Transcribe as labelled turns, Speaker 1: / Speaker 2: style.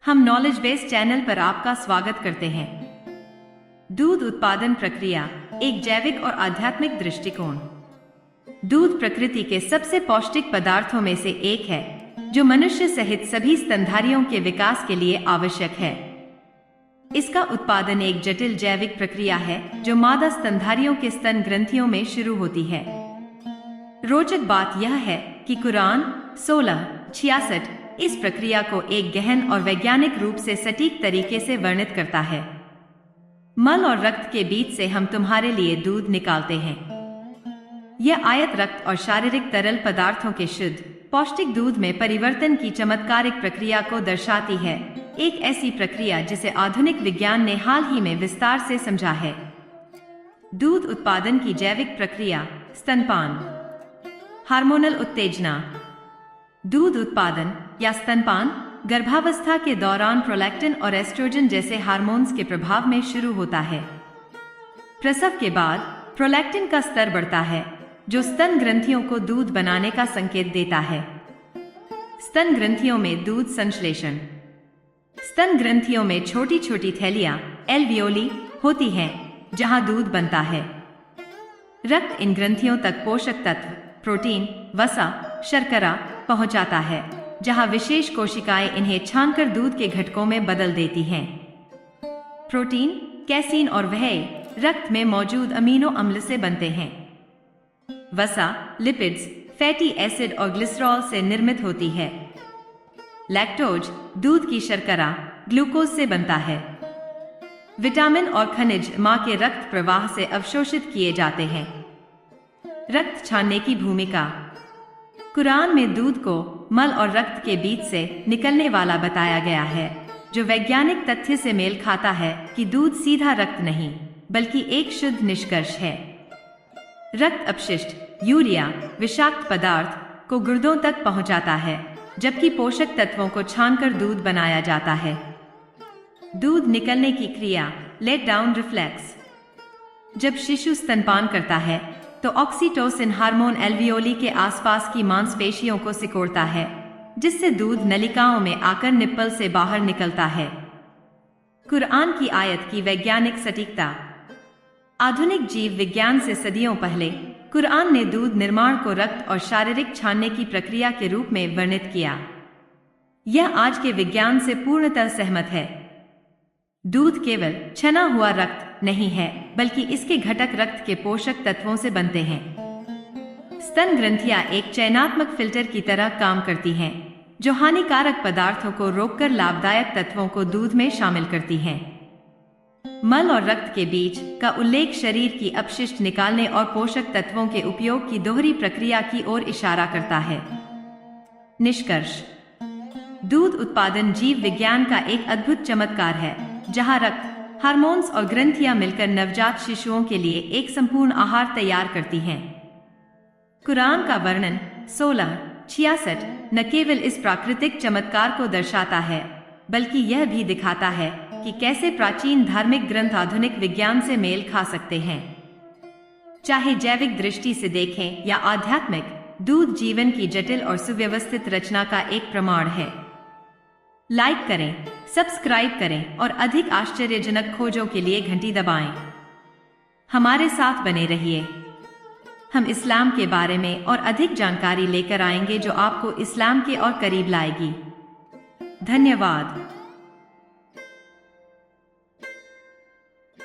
Speaker 1: हम knowledge based channel पर आपका स्वागत करते हैं। दूध उत्पादन प्रक्रिया, एक जैविक और आध्यात्मिक दृष्टिकोण। दूध प्रकृति के सबसे पौष्टिक पदार्थों में से एक है, जो मनुष्य सहित सभी स्तनधारियों के विकास के लिए आवश्यक है। इसका उत्पादन एक जटिल जैविक प्रक्रिया है, जो मादा स्तनधारियों के स्तन ग्रंथियों में शुरू होती है। रोचक बात यह है कि कुरान 1666 इस प्रक्रिया को एक गहन और वैज्ञानिक रूप से सटीक तरीके से वर्णित करता है। मल और रक्त के बीच से हम तुम्हारे लिए दूध निकालते हैं। यह आयत रक्त और शारीरिक तरल पदार्थों के शुद्ध पौष्टिक दूध में परिवर्तन की चमत्कारिक प्रक्रिया को दर्शाती है, एक ऐसी प्रक्रिया जिसे आधुनिक विज्ञान ने हाल ही में विस्तार से समझा है। दूध उत्पादन की जैविक प्रक्रिया। स्तनपान, हार्मोनल उत्तेजना। दूध उत्पादन या स्तनपान गर्भावस्था के दौरान प्रोलैक्टिन और एस्ट्रोजन जैसे हार्मोन्स के प्रभाव में शुरू होता है। प्रसव के बाद प्रोलैक्टिन का स्तर बढ़ता है, जो स्तन ग्रंथियों को दूध बनाने का संकेत देता है। स्तन ग्रंथियों में दूध संश्लेषण। स्तन ग्रंथियों में छोटी छोटी थैलियां एल्वियोली होती हैं, जहां दूध बनता है। रक्त इन ग्रंथियों तक पोषक तत्व, प्रोटीन, वसा, शर्करा पहुंचाता है, जहां विशेष कोशिकाएं इन्हें छानकर दूध के घटकों में बदल देती हैं। प्रोटीन, कैसीन और वह रक्त में मौजूद अमीनो अम्ल से बनते हैं। वसा, लिपिड्स, फैटी एसिड और ग्लिसरॉल से निर्मित होती है। लैक्टोज, दूध की शर्करा, ग्लूकोज से बनता है। विटामिन और खनिज मां के रक्त प्रवाह से अवशोषित किए जाते हैं। रक्त छानने की भूमिका। कुरान में दूध को मल और रक्त के बीच से निकलने वाला बताया गया है, जो वैज्ञानिक तथ्य से मेल खाता है कि दूध सीधा रक्त नहीं, बल्कि एक शुद्ध निष्कर्ष है। रक्त अपशिष्ट, यूरिया, विषाक्त पदार्थ को गुर्दों तक पहुंचाता है, जबकि पोषक तत्वों को छानकर दूध बनाया जाता है। दूध निकलने की क्रिया। Let down reflex. जब शिशु स्तनपान करता है तो ऑक्सीटोसिन हार्मोन एल्वियोली के आसपास की मांसपेशियों को सिकोड़ता है, जिससे दूध नलिकाओं में आकर निप्पल से बाहर निकलता है। कुरान की आयत की वैज्ञानिक सटीकता। आधुनिक जीव विज्ञान से सदियों पहले कुरान ने दूध निर्माण को रक्त और शारीरिक छानने की प्रक्रिया के रूप में वर्णित किया। यह आज के विज्ञान से पूर्णतः सहमत है। दूध केवल छना हुआ रक्त नहीं है, बल्कि इसके घटक रक्त के पोषक तत्वों से बनते हैं। स्तन ग्रंथियां एक चयनात्मक फिल्टर की तरह काम करती हैं, जो हानिकारक पदार्थों को रोककर लाभदायक तत्वों को दूध में शामिल करती हैं। मल और रक्त के बीच का उल्लेख शरीर की अपशिष्ट निकालने और पोषक तत्वों के उपयोग की दोहरी प्रक्रिया की ओर इशारा करता है। निष्कर्ष। दूध उत्पादन जीव विज्ञान का एक अद्भुत चमत्कार है, जहां रक्त, हार्मोन्स और ग्रंथियां मिलकर नवजात शिशुओं के लिए एक संपूर्ण आहार तैयार करती हैं। कुरान का वर्णन 1666 न केवल इस प्राकृतिक चमत्कार को दर्शाता है, बल्कि यह भी दिखाता है कि कैसे प्राचीन धार्मिक ग्रंथ आधुनिक विज्ञान से मेल खा सकते हैं। चाहे जैविक दृष्टि से देखें या आध्यात्मिक, दूध जीवन की जटिल और सुव्यवस्थित रचना का एक प्रमाण है। लाइक करें, सब्सक्राइब करें और अधिक आश्चर्यजनक खोजों के लिए घंटी दबाएं। हमारे साथ बने रहिए। हम इस्लाम के बारे में और अधिक जानकारी लेकर आएंगे, जो आपको इस्लाम के और करीब लाएगी। धन्यवाद।